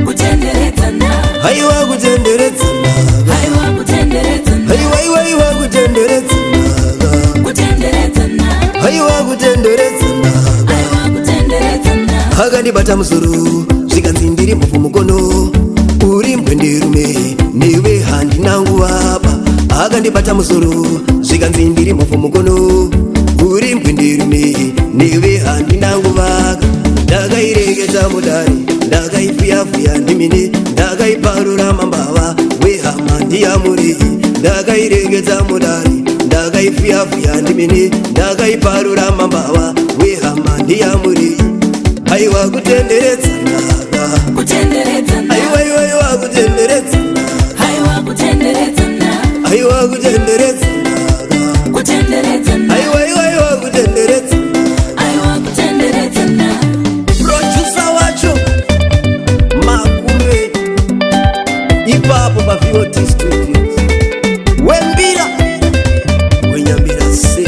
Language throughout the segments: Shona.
kutenderedzana haiwa kutenderedzana haiwa kutenderedzana haiwa iwa kutenderedzana haiwa kutenderedzana haiwa kutenderedzana akandibata musoro zvikanzi ndiri muvumukono uri mbwenderume newe handina nguva apa akandibata musoro zvikanzi ndiri muvumukono uri mbwenderume newe handina nguva ndakairegeta mudare ndakaifuyafuya ndimine ndakaiparura mambava wehama ndiyamuri ndakairegeta mudare ndakaifuyafuya ndimine ndakaiparura mambava wehama ndiyamuri haiwa kutenderedzana haiwa iwa kutenderedzana haiwa kutenderedzana haiwa kutenderedzana haiwa iwa kutenderedzana haiwa kutenderedzana producer wacho Makube ipapo paVOT Studios wembira wenyambira se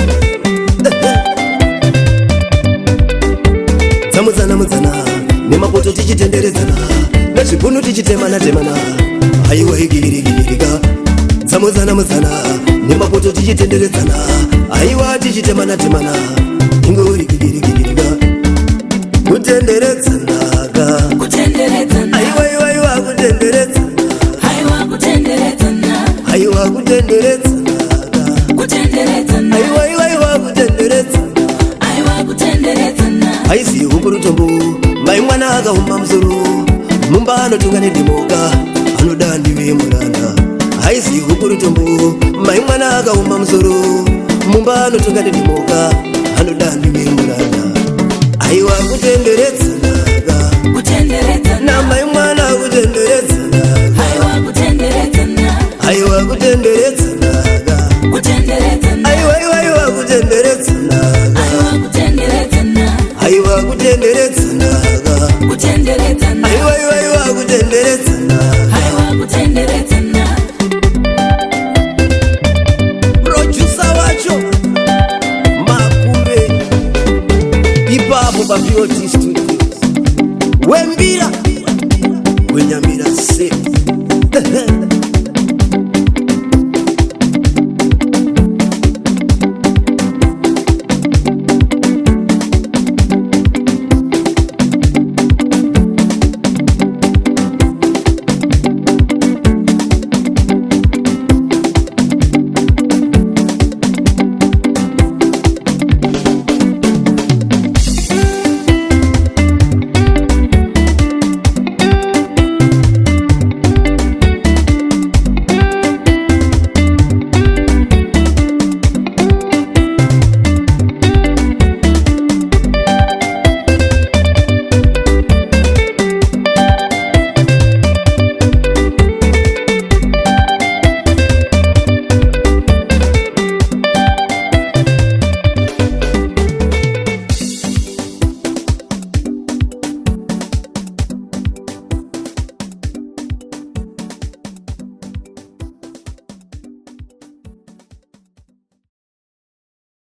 dzamudzana nemapoto tichitenderedzana nezvipunu tichitemana haiwa igirigirika dzamudzana nemapoto tichitenderedzana haiwa tichitemana ingorigirigirika kutenderedzana haiwa kutenderedzana haiwa kutenderedzana haiwa kutenderedzana aiziye hukurutombo mai mwana akauma musoro mumba anotunga nedhimoka anoda ndive muranda aiziye hukurutombo mai mwana akauma musoro mumba anotunga nedhimoka anoda ndive muranda aiwa kutenderedzana namai mwana kutenderedzana haiwa kutenderedzana